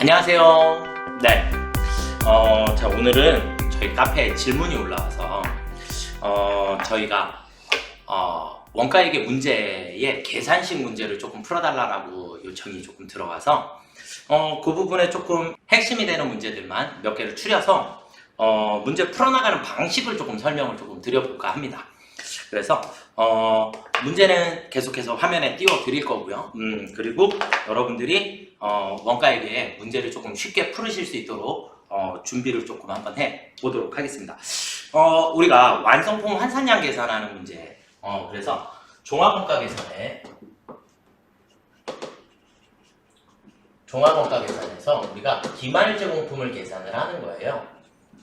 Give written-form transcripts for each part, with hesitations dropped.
안녕하세요. 네. 자, 오늘은 저희 카페에 질문이 올라와서, 저희가, 원가액의 문제의 계산식 문제를 조금 풀어달라고 요청이 조금 들어와서, 그 부분에 조금 핵심이 되는 문제들만 몇 개를 추려서, 문제 풀어나가는 방식을 조금 설명을 조금 드려볼까 합니다. 그래서 문제는 계속해서 화면에 띄워 드릴 거고요. 그리고 여러분들이 원가액의 문제를 조금 쉽게 풀으실 수 있도록 준비를 조금 한번 해 보도록 하겠습니다. 우리가 완성품 환산량 계산하는 문제. 그래서 종합원가 계산에서 우리가 기말 제공품을 계산을 하는 거예요.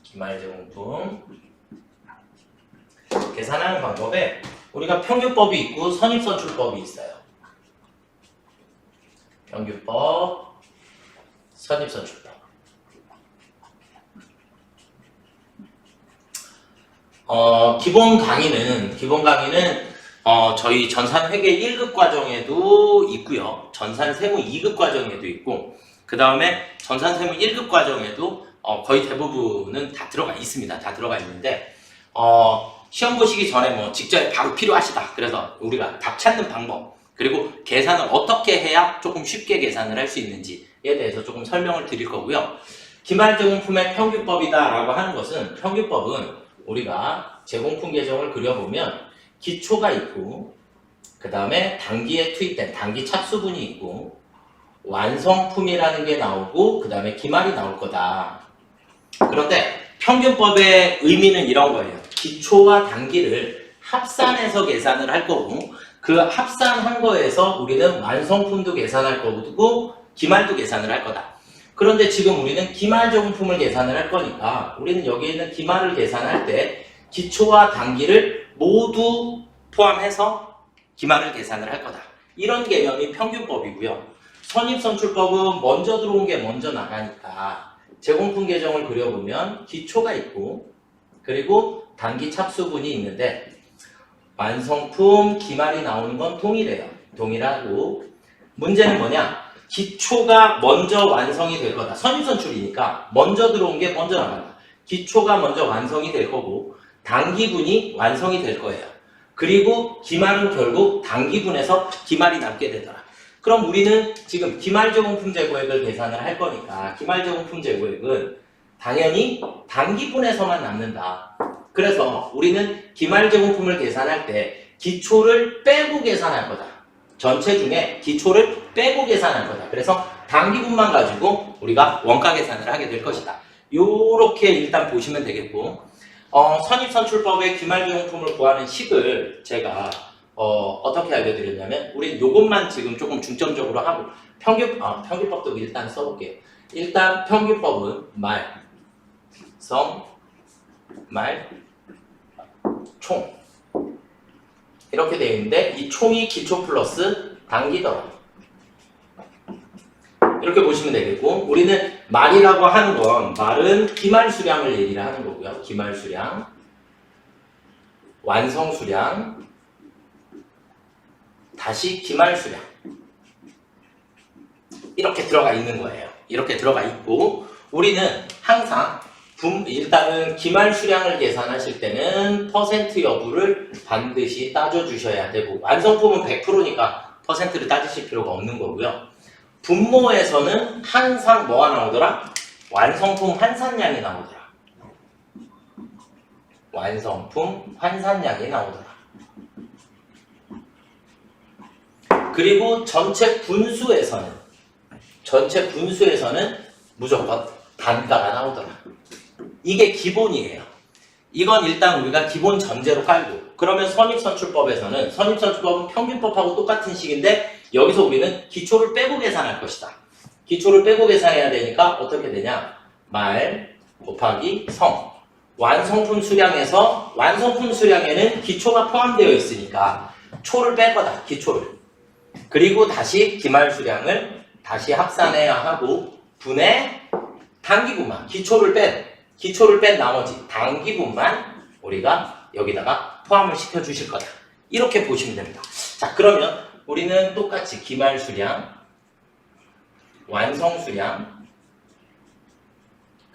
기말 제공품 계산하는 방법에 우리가 평균법이 있고 선입선출법이 있어요. 평균법, 선입선출법. 기본 강의는 저희 전산회계 1급 과정에도 있고요. 전산세무 2급 과정에도 있고, 그 다음에 전산세무 1급 과정에도 거의 대부분은 다 들어가 있습니다. 다 들어가 있는데, 시험 보시기 전에 뭐 직전에 바로 필요하시다. 그래서 우리가 답 찾는 방법, 그리고 계산을 어떻게 해야 조금 쉽게 계산을 할 수 있는지에 대해서 조금 설명을 드릴 거고요. 기말 제공품의 평균법이다 라고 하는 것은, 평균법은 우리가 제공품 계정을 그려보면 기초가 있고, 그 다음에 단기에 투입된 단기 착수분이 있고, 완성품이라는 게 나오고, 그 다음에 기말이 나올 거다. 그런데 평균법의 의미는 이런 거예요. 기초와 단기를 합산해서 계산을 할 거고, 그 합산한 거에서 우리는 완성품도 계산할 거고 기말도 계산을 할 거다. 그런데 지금 우리는 기말 제공품을 계산을 할 거니까 우리는 여기에 있는 기말을 계산할 때 기초와 단기를 모두 포함해서 기말을 계산을 할 거다. 이런 개념이 평균법이고요. 선입선출법은 먼저 들어온 게 먼저 나가니까 제공품 계정을 그려보면 기초가 있고, 그리고 단기 착수분이 있는데 완성품, 기말이 나오는 건 동일해요. 동일하고, 문제는 뭐냐? 기초가 먼저 완성이 될 거다. 선입선출이니까 먼저 들어온 게 먼저 나간다. 기초가 먼저 완성이 될 거고, 단기분이 완성이 될 거예요. 그리고 기말은 결국 단기분에서 기말이 남게 되더라. 그럼 우리는 지금 기말 제공품 재고액을 계산을 할 거니까 기말 제공품 재고액은 당연히 단기분에서만 남는다. 그래서 우리는 기말 제공품을 계산할 때 기초를 빼고 계산할 거다. 전체 중에 기초를 빼고 계산할 거다. 그래서 단기분만 가지고 우리가 원가 계산을 하게 될 것이다. 요렇게 일단 보시면 되겠고, 선입선출법의 기말 제공품을 구하는 식을 제가 어떻게 알려드렸냐면, 우리 요것만 지금 조금 중점적으로 하고, 평균법도 일단 써볼게요. 일단 평균법은 말, 총 이렇게 되어 있는데, 이 총이 기초 플러스 단기더라. 이렇게 보시면 되겠고, 우리는 말이라고 하는 건, 말은 기말 수량을 얘기를 하는 거고요. 기말 수량, 완성 수량, 다시 기말 수량, 이렇게 들어가 있는 거예요. 이렇게 들어가 있고, 우리는 항상 일단은 기말 수량을 계산하실 때는 퍼센트 여부를 반드시 따져주셔야 되고, 완성품은 100%니까 퍼센트를 따지실 필요가 없는 거고요. 분모에서는 항상 뭐가 나오더라? 완성품 환산량이 나오더라. 완성품 환산량이 나오더라. 그리고 전체 분수에서는 무조건 단가가 나오더라. 이게 기본이에요. 이건 일단 우리가 기본 전제로 깔고, 그러면 선입선출법은 평균법하고 똑같은 식인데, 여기서 우리는 기초를 빼고 계산할 것이다. 기초를 빼고 계산해야 되니까 어떻게 되냐? 말 곱하기 성. 완성품 수량에는 기초가 포함되어 있으니까 초를 뺄 거다. 기초를. 그리고 다시 기말 수량을 다시 합산해야 하고, 분의 단기분만, 기초를 뺀 나머지 단기분만 우리가 여기다가 포함을 시켜 주실 거다. 이렇게 보시면 됩니다. 자, 그러면 우리는 똑같이 기말 수량, 완성 수량,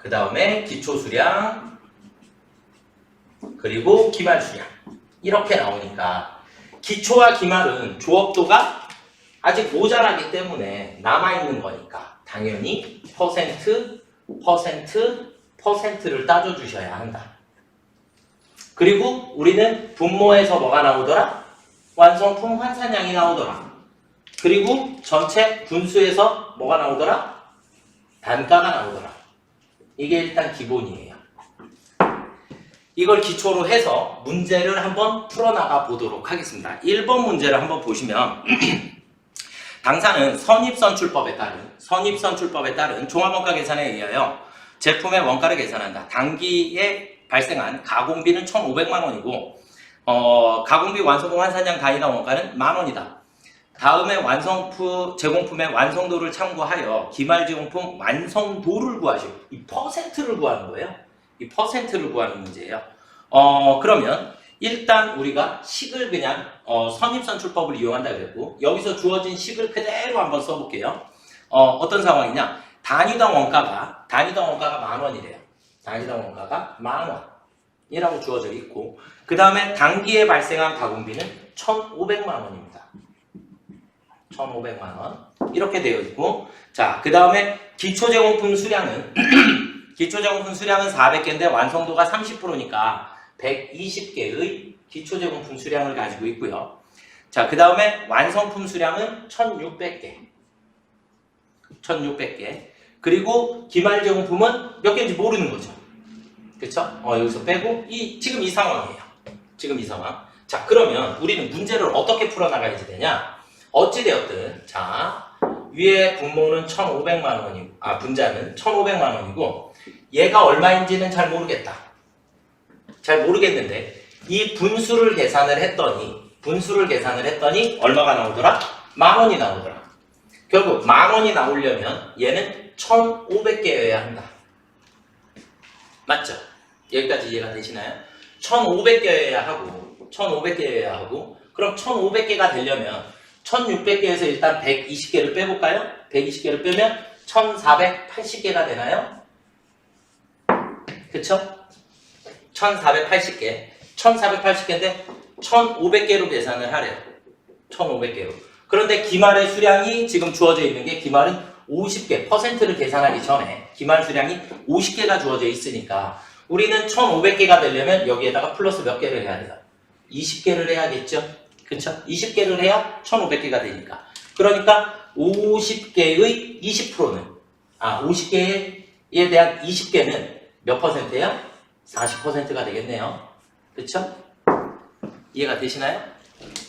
그 다음에 기초 수량, 그리고 기말 수량. 이렇게 나오니까 기초와 기말은 조업도가 아직 모자라기 때문에 남아있는 거니까 당연히 퍼센트를 따져주셔야 한다. 그리고 우리는 분모에서 뭐가 나오더라? 완성품 환산량이 나오더라. 그리고 전체 분수에서 뭐가 나오더라? 단가가 나오더라. 이게 일단 기본이에요. 이걸 기초로 해서 문제를 한번 풀어나가 보도록 하겠습니다. 1번 문제를 한번 보시면 당사는 선입선출법에 따른 종합원가 계산에 의하여 제품의 원가를 계산한다. 당기에 발생한 가공비는 1,500만 원이고 가공비 완성품 환산량 단위당 원가는 10,000원이다. 다음에 제공품의 완성도를 참고하여 기말 제공품 완성도를 구하시오. 이 퍼센트를 구하는 거예요. 이 퍼센트를 구하는 문제예요. 그러면 일단 우리가 식을 그냥 선입선출법을 이용한다 그랬고 여기서 주어진 식을 그대로 한번 써볼게요. 어떤 상황이냐? 단위당 원가가 10,000원이래요. 단위당 원가가 10,000원이라고 주어져 있고 그 다음에 단기에 발생한 가공비는 1,500만 원입니다. 1,500만 원 이렇게 되어 있고 자, 그 다음에 기초제공품 수량은 기초제공품 수량은 400개인데 완성도가 30%니까 120개의 기초제공품 수량을 가지고 있고요. 자, 그 다음에 완성품 수량은 1,600개. 그리고 기말 제공품은 몇 개인지 모르는 거죠. 그쵸? 여기서 빼고 지금 이 상황이에요. 지금 이 상황. 자, 그러면 우리는 문제를 어떻게 풀어나가야지 되냐? 어찌되었든 자, 위에 분모는 1,500만 원이고 분자는 1,500만 원이고 얘가 얼마인지는 잘 모르겠는데 이 분수를 계산을 했더니 얼마가 나오더라? 10,000원이 나오더라. 결국 10,000원이 나오려면 얘는 1,500개여야 한다. 맞죠? 여기까지 이해가 되시나요? 1,500개여야 하고 그럼 1,500개가 되려면 1,600개에서 일단 120개를 빼볼까요? 120개를 빼면 1,480개가 되나요? 그쵸? 1,480개. 1,480개인데 1,500개로 계산을 하래요. 1,500개로. 그런데 기말의 수량이 지금 주어져 있는 게 기말은 50개. 퍼센트를 계산하기 전에 기말 수량이 50개가 주어져 있으니까 우리는 1,500개가 되려면 여기에다가 플러스 몇 개를 해야 돼요? 20개를 해야겠죠? 그쵸? 20개를 해야 1,500개가 되니까. 그러니까 50개의 20%는 50개에 대한 20개는 몇 퍼센트예요? 40%가 되겠네요. 그쵸? 이해가 되시나요?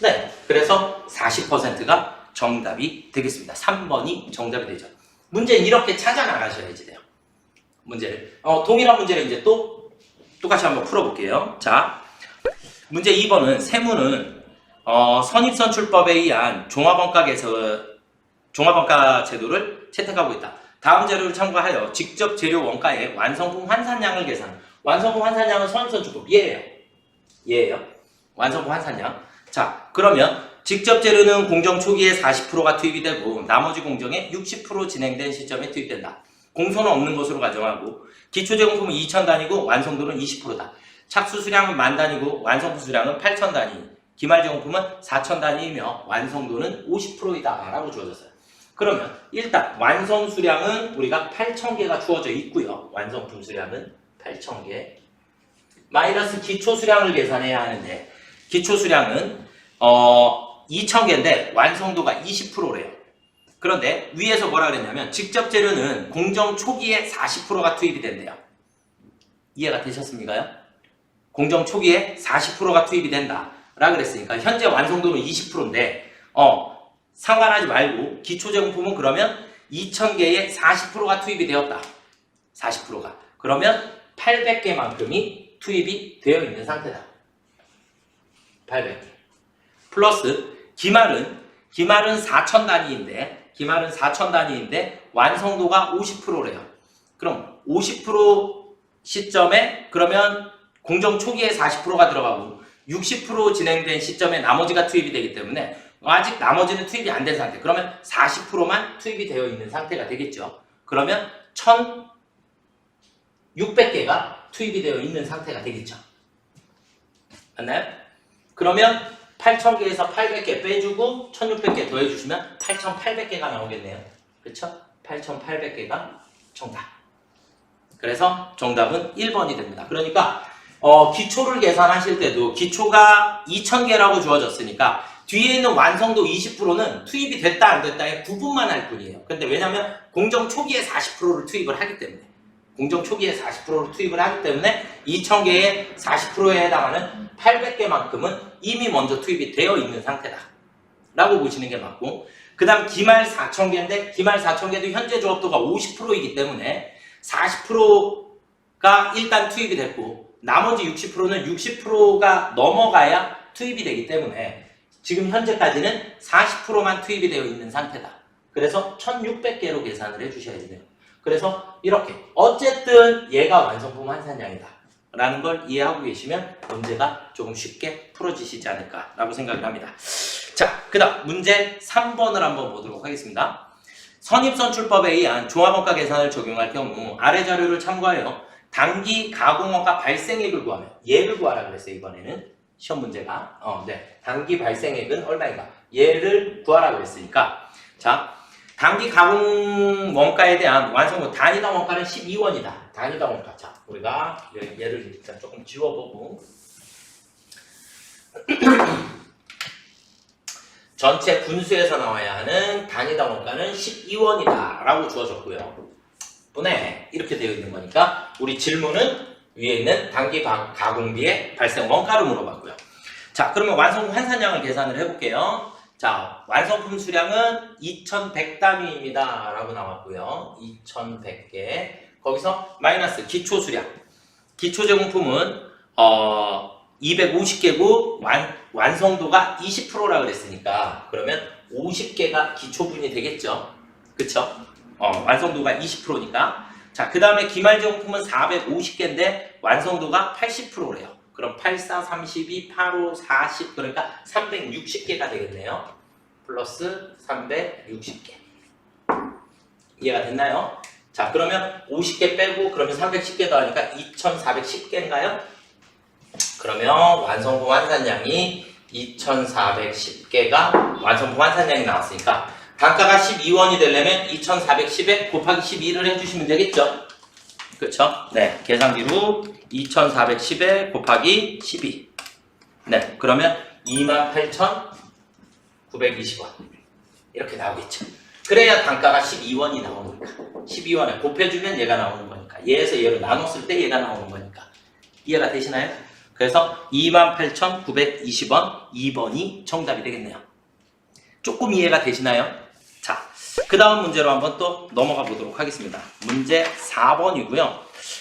네. 그래서 40%가 정답이 되겠습니다. 3번이 정답이 되죠. 문제는 이렇게 찾아 나가셔야지 돼요. 문제를. 동일한 문제를 이제 똑같이 한번 풀어볼게요. 자, 문제 2번은 세무는 선입선출법에 의한 종합원가 제도를 채택하고 있다. 다음 자료를 참고하여 직접 재료 원가의 완성품 환산량을 계산. 완성품 환산량은 선입선출법 얘예요. 완성품 환산량. 자, 그러면 직접 재료는 공정 초기에 40%가 투입이 되고 나머지 공정에 60% 진행된 시점에 투입된다. 공소는 없는 것으로 가정하고 기초 제공품은 2,000단위고 완성도는 20%다. 착수 수량은 10,000단위고 완성품 수량은 8,000단위. 기말 제공품은 4,000단위이며 완성도는 50%이다 라고 주어졌어요. 그러면 일단 완성 수량은 우리가 8,000개가 주어져 있고요. 완성품 수량은 8,000개 마이너스 기초 수량을 계산해야 하는데 기초 수량은 2,000개인데 완성도가 20%래요. 그런데 위에서 뭐라 그랬냐면 직접 재료는 공정 초기에 40%가 투입이 된대요. 이해가 되셨습니까요? 공정 초기에 40%가 투입이 된다 라 그랬으니까 현재 완성도는 20%인데 상관하지 말고 기초 제공품은 그러면 2,000개에 40%가 투입이 되었다. 40%가. 그러면 800개만큼이 투입이 되어 있는 상태다. 800개. 플러스 기말은 4,000단위인데 완성도가 50%래요. 그럼 50% 시점에 그러면 공정 초기에 40%가 들어가고 60% 진행된 시점에 나머지가 투입이 되기 때문에 아직 나머지는 투입이 안 된 상태. 그러면 40%만 투입이 되어 있는 상태가 되겠죠. 그러면 600개가 투입이 되어 있는 상태가 되겠죠. 맞나요? 그러면 8,000개에서 800개 빼주고 1,600개 더해주시면 8,800개가 나오겠네요. 그렇죠? 8,800개가 정답. 그래서 정답은 1번이 됩니다. 그러니까 기초를 계산하실 때도 기초가 2,000개라고 주어졌으니까 뒤에 있는 완성도 20%는 투입이 됐다 안 됐다의 구분만 할 뿐이에요. 근데 왜냐면 공정 초기에 40%를 투입을 하기 때문에 공정 초기에 40%를 투입을 하기 때문에 2,000개의 40%에 해당하는 800개만큼은 이미 먼저 투입이 되어 있는 상태다 라고 보시는 게 맞고, 그 다음 기말 4,000개인데 기말 4,000개도 현재 조합도가 50%이기 때문에 40%가 일단 투입이 됐고 나머지 60%는 60%가 넘어가야 투입이 되기 때문에 지금 현재까지는 40%만 투입이 되어 있는 상태다. 그래서 1,600개로 계산을 해주셔야 돼요. 그래서 이렇게 어쨌든 얘가 완성품 환산량이다 라는 걸 이해하고 계시면 문제가 조금 쉽게 풀어지시지 않을까 라고 생각을 합니다. 자, 그 다음 문제 3번을 한번 보도록 하겠습니다. 선입선출법에 의한 종합원가 계산을 적용할 경우 아래 자료를 참고하여 당기 가공원가 발생액을 구하면, 얘를 구하라 그랬어요. 이번에는 시험 문제가 당기 발생액은 얼마인가, 얘를 구하라 그랬으니까, 자, 당기 가공 원가에 대한 완성도 단위당 원가는 12원이다. 단위당 원가. 자, 우리가 얘를 일단 조금 지워보고 전체 분수에서 나와야 하는 단위당 원가는 12원이다 라고 주어졌고요. 분해 이렇게 되어 있는 거니까 우리 질문은 위에 있는 당기 가공비의 발생 원가를 물어봤고요. 자, 그러면 완성품 환산량을 계산을 해볼게요. 자, 완성품 수량은 2,100단위입니다 라고 나왔고요. 2,100개. 거기서 마이너스 기초 수량. 기초 제공품은 250개고 완성도가 20%라 그랬으니까 그러면 50개가 기초분이 되겠죠. 그쵸? 완성도가 20%니까. 자, 그 다음에 기말 제공품은 450개인데 완성도가 80%래요. 그럼 8, 4, 32, 8, 5, 40, 그러니까 360개가 되겠네요. 플러스 360개. 이해가 됐나요? 자, 그러면 50개 빼고 그러면 310개 더하니까 2410개인가요? 그러면 완성품 환산량이 2410개가 완성품 환산량이 나왔으니까 단가가 12원이 되려면 2410에 곱하기 12를 해주시면 되겠죠? 그렇죠? 네, 계산기로 2410에 곱하기 12. 네, 그러면 28,920원 이렇게 나오겠죠. 그래야 단가가 12원이 나오니까 12원에 곱해주면 얘가 나오는 거니까 얘에서 얘를 나눴을 때 얘가 나오는 거니까 이해가 되시나요? 그래서 28,920원 2번이 정답이 되겠네요. 조금 이해가 되시나요? 자, 그 다음 문제로 한번 또 넘어가 보도록 하겠습니다. 문제 4번이고요.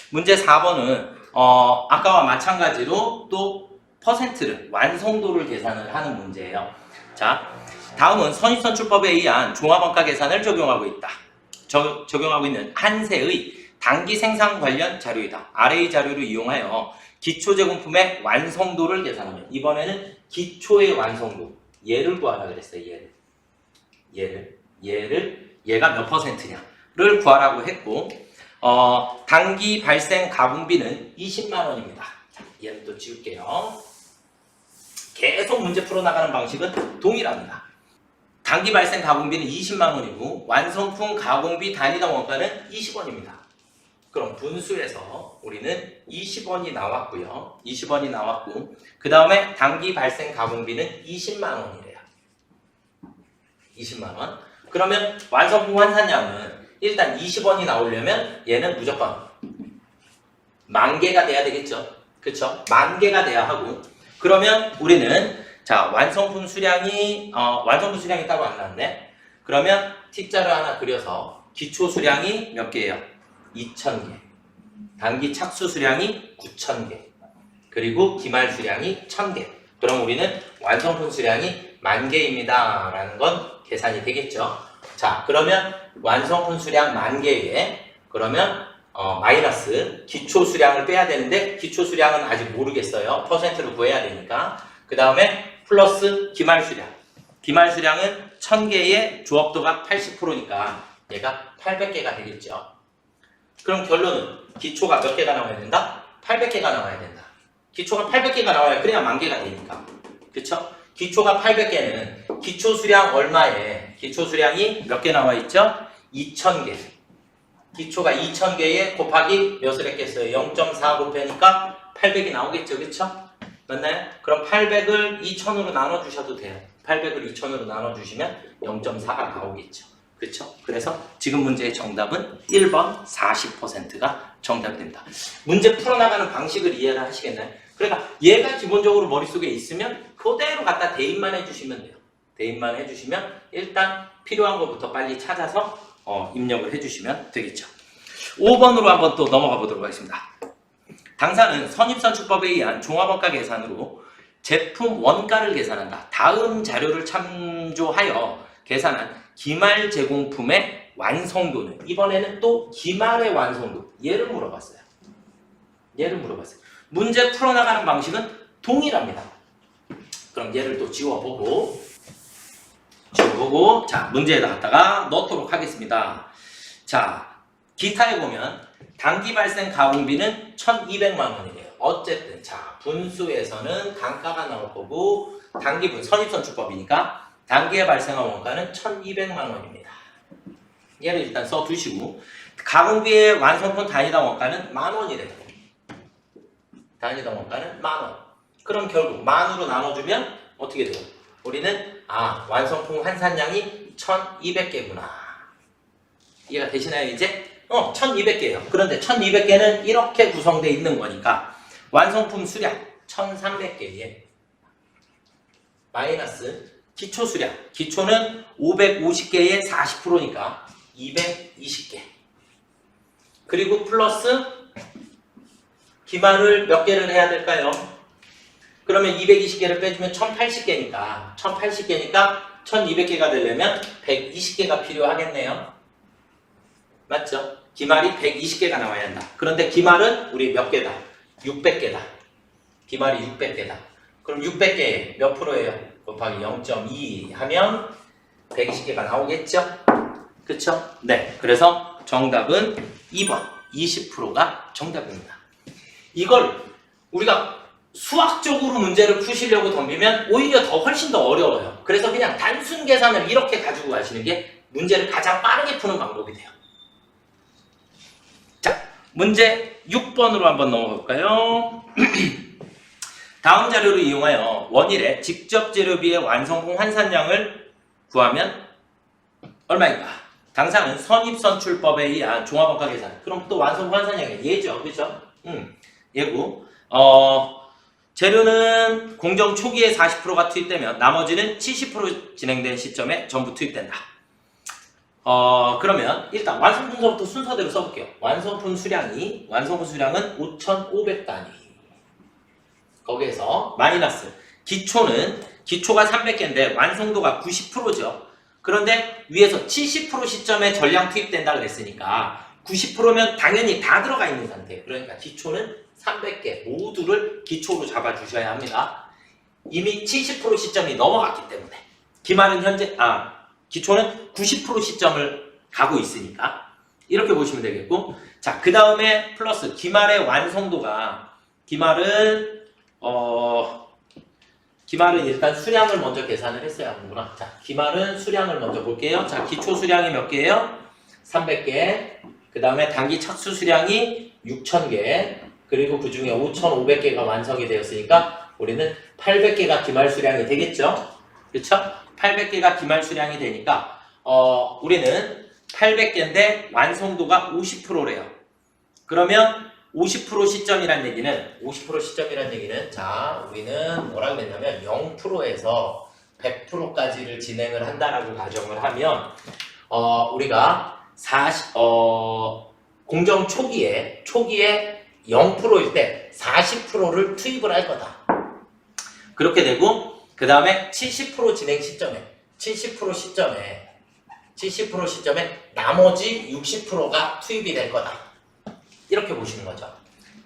문제 4번은 아까와 마찬가지로 또 퍼센트를, 완성도를 계산을 하는 문제예요. 자, 다음은 선입선출법에 의한 종합원가 계산을 적용하고 있다. 적용하고 있는 한세의 당기 생산 관련 자료이다. 아래의 자료를 이용하여 기초제공품의 완성도를 계산하면, 이번에는 기초의 완성도, 얘를 구하라 그랬어요. 얘가 몇 퍼센트냐를 구하라고 했고, 당기 발생 가공비는 20만원입니다. 자, 얘는 또 지울게요. 계속 문제 풀어나가는 방식은 동일합니다. 당기 발생 가공비는 20만원이고 완성품 가공비 단위당 원가는 20원입니다. 그럼 분수에서 우리는 20원이 나왔고요. 20원이 나왔고 그 다음에 당기 발생 가공비는 20만원이래요. 20만원. 그러면 완성품 환산량은 일단 20원이 나오려면 얘는 무조건 10,000개가 돼야 되겠죠. 그쵸? 10,000개가 돼야 하고, 그러면 우리는 자, 완성품 수량이 따로 안 나왔네. 그러면 T자를 하나 그려서 기초 수량이 몇 개예요? 2,000개. 단기 착수 수량이 9,000개. 그리고 기말 수량이 1,000개. 그럼 우리는 완성품 수량이 10,000개입니다. 라는 건 계산이 되겠죠. 자, 그러면 완성품 수량 10,000개에 그러면 마이너스 기초 수량을 빼야 되는데 기초 수량은 아직 모르겠어요. 퍼센트를 구해야 되니까. 그 다음에 플러스 기말 수량. 기말 수량은 1,000개의 조합도가 80%니까 얘가 800개가 되겠죠. 그럼 결론은 기초가 몇 개가 나와야 된다? 800개가 나와야 된다. 기초가 800개가 나와야 그래야 10,000개가 되니까. 그쵸? 기초가 800개는 기초 수량 얼마에? 기초 수량이 몇 개 나와 있죠? 2,000개. 기초가 2,000개에 곱하기 몇을 했겠어요? 0.4 곱하니까 800이 나오겠죠? 그쵸? 맞나요? 그럼 800을 2,000으로 나눠주셔도 돼요. 800을 2,000으로 나눠주시면 0.4가 나오겠죠. 그렇죠? 그래서 지금 문제의 정답은 1번 40%가 정답이 됩니다. 문제 풀어나가는 방식을 이해를 하시겠나요? 그러니까 얘가 기본적으로 머릿속에 있으면 그대로 갖다 대입만 해주시면 돼요. 대입만 해주시면 일단 필요한 것부터 빨리 찾아서 입력을 해주시면 되겠죠. 5번으로 한번 또 넘어가 보도록 하겠습니다. 당사는 선입선출법에 의한 종합원가 계산으로 제품 원가를 계산한다. 다음 자료를 참조하여 계산한 기말 제공품의 완성도는, 이번에는 또 기말의 완성도, 얘를 물어봤어요. 문제 풀어나가는 방식은 동일합니다. 그럼 얘를 또 지워보고 자, 문제에다 갖다가 넣도록 하겠습니다. 자, 기타에 보면 단기 발생 가공비는 1,200만 원이래요. 어쨌든 자, 분수에서는 단가가 나올 거고 단기분 선입선출법이니까 단기에 발생한 원가는 1,200만 원입니다. 얘를 일단 써두시고 가공비의 완성품 단위당 원가는 10,000원이래요. 단위당 원가는 10,000원. 그럼 결국 만으로 나눠주면 어떻게 돼요? 우리는 완성품 환산량이 1,200개구나. 이해가 되시나요 이제? 1,200개예요. 그런데 1,200개는 이렇게 구성되어 있는 거니까 완성품 수량 1,300개에 마이너스 기초 수량, 기초는 550개의 40%니까 220개. 그리고 플러스 기말을 몇 개를 해야 될까요? 그러면 220개를 빼주면 1,080개니까 1,200개가 되려면 120개가 필요하겠네요. 맞죠? 기말이 120개가 나와야 한다. 그런데 기말은 우리 몇 개다? 600개다. 기말이 600개다. 그럼 600개에 몇 프로예요? 곱하기 0.2 하면 120개가 나오겠죠? 그쵸? 네. 그래서 정답은 2번 20%가 정답입니다. 이걸 우리가 수학적으로 문제를 푸시려고 덤비면 오히려 훨씬 더 어려워요. 그래서 그냥 단순 계산을 이렇게 가지고 가시는 게 문제를 가장 빠르게 푸는 방법이 돼요. 자, 문제 6번으로 한번 넘어가 볼까요? 다음 자료를 이용하여 원일의 직접 재료비의 완성품 환산량을 구하면 얼마인가? 당사는 선입선출법에 의한 종합원가 계산. 그럼 또 완성품 환산량이 얘죠. 그죠? 얘고 재료는 공정 초기에 40%가 투입되면 나머지는 70% 진행된 시점에 전부 투입된다. 그러면 일단 완성품서부터 순서대로 써볼게요. 완성품 수량은 5,500단위. 거기에서 마이너스 기초가 300개인데 완성도가 90%죠. 그런데 위에서 70% 시점에 전량 투입된다 그랬으니까 90%면 당연히 다 들어가 있는 상태예요. 그러니까 기초는 300개 모두를 기초로 잡아주셔야 합니다. 이미 70% 시점이 넘어갔기 때문에 기초는 90% 시점을 가고 있으니까 이렇게 보시면 되겠고, 자, 그 다음에 플러스 기말의 완성도가 기말은 일단 수량을 먼저 계산을 했어야 하는구나. 자, 기말은 수량을 먼저 볼게요. 자, 기초 수량이 몇 개예요? 300개. 그 다음에 단기 착수 수량이 6,000개. 그리고 그 중에 5,500개가 완성이 되었으니까 우리는 800개가 기말 수량이 되겠죠? 그쵸? 800개가 기말 수량이 되니까 우리는 800개인데 완성도가 50%래요. 그러면 50% 시점이란 얘기는 자, 우리는 뭐라고 했냐면 0%에서 100%까지를 진행을 한다라고 가정을 하면 우리가 공정 초기에 0%일 때 40%를 투입을 할 거다. 그렇게 되고 그 다음에 70% 진행 시점에 70% 시점에 나머지 60%가 투입이 될 거다. 이렇게 보시는 거죠.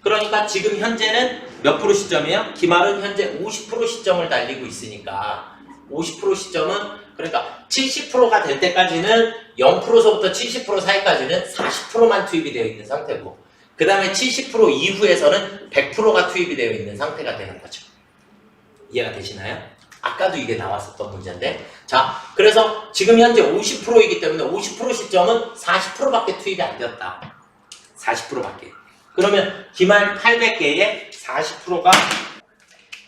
그러니까 지금 현재는 몇 프로 시점이에요? 기말은 현재 50% 시점을 달리고 있으니까 50% 시점은 그러니까 70%가 될 때까지는 0%서부터 70% 사이까지는 40%만 투입이 되어 있는 상태고 그 다음에 70% 이후에서는 100%가 투입이 되어 있는 상태가 되는 거죠. 이해가 되시나요? 아까도 이게 나왔었던 문제인데 자 그래서 지금 현재 50%이기 때문에 50% 시점은 40%밖에 투입이 안 되었다. 40%밖에. 그러면 기말 800개에 40%가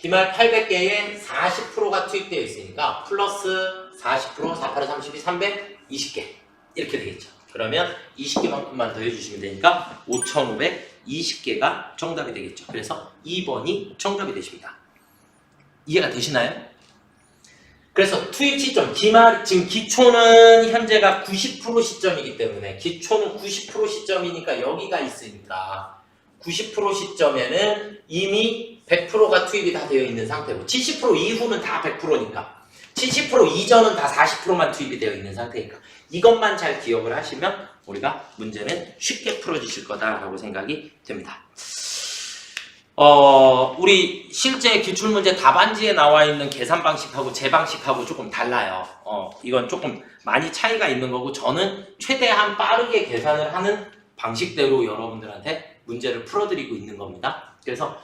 기말 800개에 40%가 투입되어 있으니까 플러스 40% 4, 8, 32, 320개 이렇게 되겠죠. 그러면 20개만큼만 더 해주시면 되니까 5520개가 정답이 되겠죠. 그래서 2번이 정답이 되십니다. 이해가 되시나요? 그래서 투입 시점, 지금 기초는 현재가 90% 시점이기 때문에 기초는 90% 시점이니까 여기가 있으니까 90% 시점에는 이미 100%가 투입이 다 되어 있는 상태고 70% 이후는 다 100%니까 70% 이전은 다 40%만 투입이 되어 있는 상태니까 이것만 잘 기억을 하시면 우리가 문제는 쉽게 풀어주실 거다라고 생각이 됩니다. 우리 실제 기출문제 답안지에 나와 있는 계산 방식하고 제 방식하고 조금 달라요. 이건 조금 많이 차이가 있는 거고 저는 최대한 빠르게 계산을 하는 방식대로 여러분들한테 문제를 풀어드리고 있는 겁니다. 그래서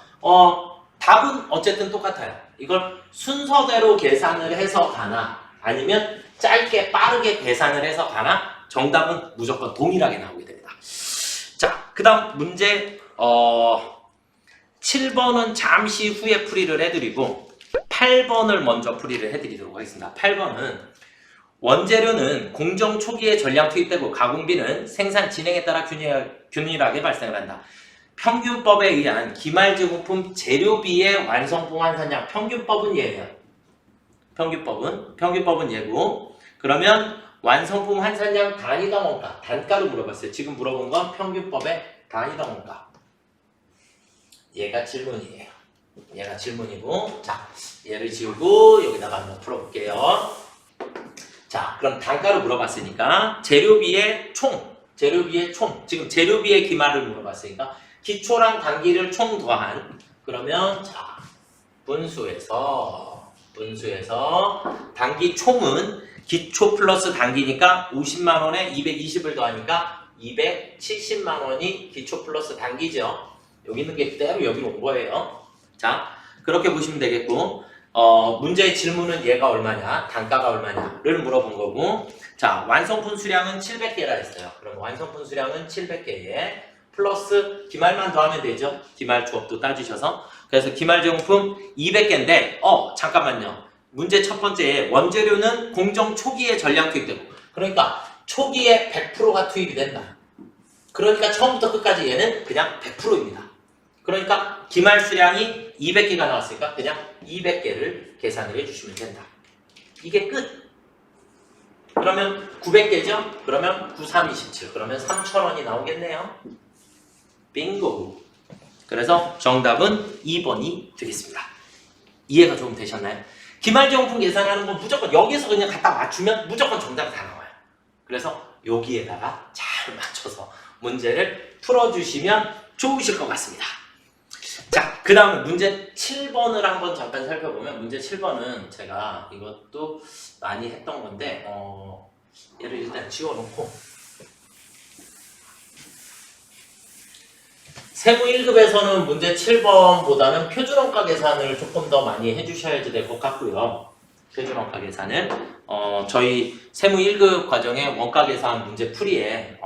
답은 어쨌든 똑같아요. 이걸 순서대로 계산을 해서 가나 아니면 짧게 빠르게 계산을 해서 가나 정답은 무조건 동일하게 나오게 됩니다. 자, 그 다음 문제 7번은 잠시 후에 풀이를 해드리고 8번을 먼저 풀이를 해드리도록 하겠습니다. 8번은 원재료는 공정 초기에 전량 투입되고 가공비는 생산 진행에 따라 균일하게 발생을 한다. 평균법에 의한 기말제공품 재료비의 완성품 환산량 평균법은 얘예요. 평균법은 얘고 그러면 완성품 환산량 단위당 원가 단가로 물어봤어요. 지금 물어본 건 평균법의 단위당 원가. 얘가 질문이에요. 얘가 질문이고 자 얘를 지우고 여기다가 한번 풀어볼게요. 자 그럼 단가로 물어봤으니까 재료비의 총 지금 재료비의 기말을 물어봤으니까 기초랑 단기를 총 더한 그러면 자 분수에서 단기 총은 기초 플러스 단기니까 50만원에 220을 더하니까 270만원이 기초 플러스 단기죠. 여기 있는 게 그대로 여기로 온 거예요. 자, 그렇게 보시면 되겠고, 문제의 질문은 얘가 얼마냐, 단가가 얼마냐를 물어본 거고, 자, 완성품 수량은 700개라 했어요. 그럼 완성품 수량은 700개에 플러스 기말만 더하면 되죠. 기말 조합도 따주셔서. 그래서 기말 제공품 200개인데, 잠깐만요. 문제 첫 번째에 원재료는 공정 초기에 전량 투입되고, 그러니까 초기에 100%가 투입이 된다. 그러니까 처음부터 끝까지 얘는 그냥 100%입니다. 그러니까 기말 수량이 200개가 나왔으니까 그냥 200개를 계산을 해주시면 된다. 이게 끝. 그러면 900개죠? 그러면 9, 3, 27. 그러면 3,000원이 나오겠네요. 빙고. 그래서 정답은 2번이 되겠습니다. 이해가 좀 되셨나요? 기말제공품 계산하는 건 무조건 여기서 그냥 갖다 맞추면 무조건 정답이 다 나와요. 그래서 여기에다가 잘 맞춰서 문제를 풀어주시면 좋으실 것 같습니다. 자, 그 다음에 문제 7번을 한번 잠깐 살펴보면 문제 7번은 제가 이것도 많이 했던 건데 얘를 일단 지워놓고 세무 1급에서는 문제 7번보다는 표준원가 계산을 조금 더 많이 해주셔야지 될 것 같고요. 표준원가 계산을 저희 세무 1급 과정의 원가 계산 문제 풀이에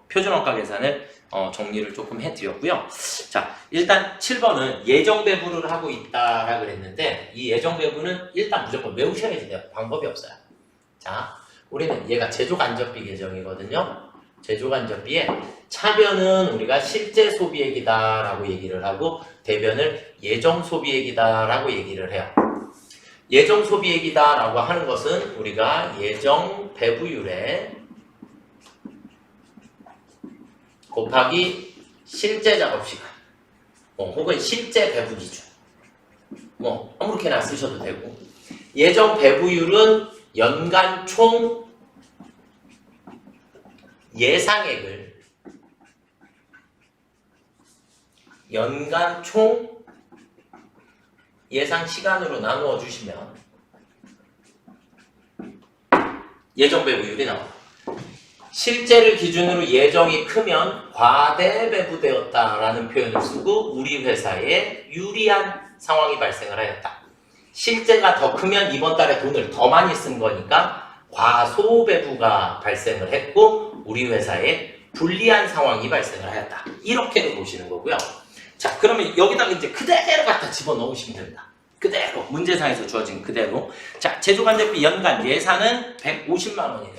표준원가 계산을 정리를 조금 해드렸고요. 자, 일단 7번은 예정 배분을 하고 있다라 그랬는데 이 예정 배분은 일단 무조건 외우셔야지 돼요. 방법이 없어요. 자, 우리는 얘가 제조간접비 계정이거든요. 제조간접비에 차변은 우리가 실제 소비액이다라고 얘기를 하고 대변을 예정 소비액이다라고 얘기를 해요. 예정 소비액이다라고 하는 것은 우리가 예정 배부율에 곱하기 실제 작업시간 혹은 실제 배부 기준 아무렇게나 쓰셔도 되고 예정 배부율은 연간 총 예상액을 연간 총 예상 시간으로 나누어 주시면 예정 배부율이 나와요. 실제를 기준으로 예정이 크면 과대배부되었다라는 표현을 쓰고 우리 회사에 유리한 상황이 발생을 하였다. 실제가 더 크면 이번 달에 돈을 더 많이 쓴 거니까 과소배부가 발생을 했고 우리 회사에 불리한 상황이 발생을 하였다. 이렇게도 보시는 거고요. 자, 그러면 여기다가 이제 그대로 갖다 집어넣으시면 됩니다. 그대로 문제상에서 주어진 그대로. 자, 제조관제비 연간 예산은 150만 원이에요.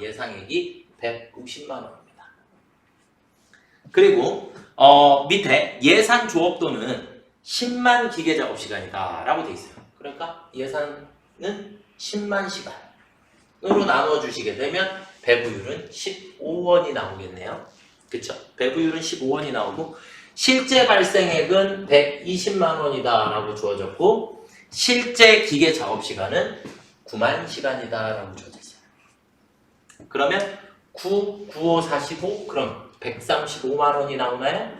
예상액이 150만 원입니다. 그리고 밑에 예산 조업도는 10만 기계작업 시간이다 라고 돼 있어요. 그러니까 예산은 10만 시간으로 나눠 주시게 되면 배부율은 15원이 나오겠네요. 그쵸? 배부율은 15원이 나오고 실제 발생액은 120만 원이다 라고 주어졌고 실제 기계 작업 시간은 9만 시간이다 라고 주어져 있어요. 그러면 9, 95, 45 그럼 135만 원이 나오나요?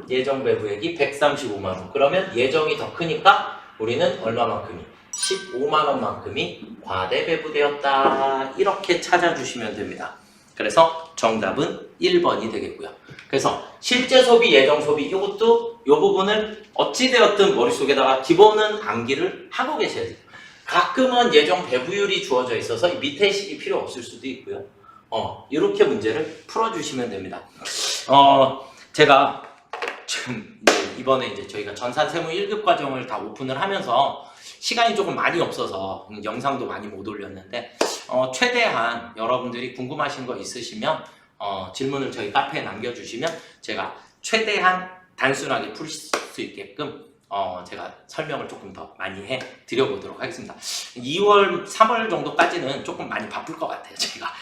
예정 배부액이 135만 원. 그러면 예정이 더 크니까 우리는 얼마만큼이? 15만 원만큼이 과대 배부되었다. 이렇게 찾아주시면 됩니다. 그래서 정답은 1번이 되겠고요. 그래서 실제 소비, 예정 소비 이것도 이 부분을 어찌되었든 머릿속에다가 기본은 암기를 하고 계셔야 돼요. 가끔은 예정 배부율이 주어져 있어서 밑에 식이 필요 없을 수도 있고요. 이렇게 문제를 풀어주시면 됩니다. 제가 지금 이번에 이제 저희가 전산 세무 1급 과정을 다 오픈을 하면서 시간이 조금 많이 없어서 영상도 많이 못 올렸는데 최대한 여러분들이 궁금하신 거 있으시면 질문을 저희 카페에 남겨주시면 제가 최대한 단순하게 풀 수 있게끔 제가 설명을 조금 더 많이 해 드려보도록 하겠습니다. 2월, 3월 정도까지는 조금 많이 바쁠 것 같아요. 제가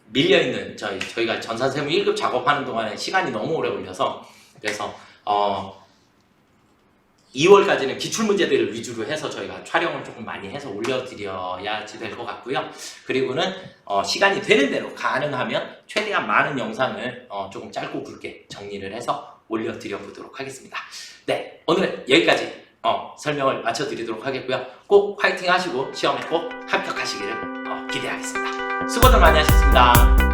밀려있는 저희가 전산세무 1급 작업하는 동안에 시간이 너무 오래 걸려서 그래서 2월까지는 기출문제들을 위주로 해서 저희가 촬영을 조금 많이 해서 올려드려야지 될 것 같고요. 그리고는 시간이 되는 대로 가능하면 최대한 많은 영상을 조금 짧고 굵게 정리를 해서 올려드려 보도록 하겠습니다. 네, 오늘은 여기까지 설명을 마쳐드리도록 하겠고요. 꼭 화이팅 하시고 시험에 꼭 합격하시기를 기대하겠습니다. 수고들 많이 하셨습니다.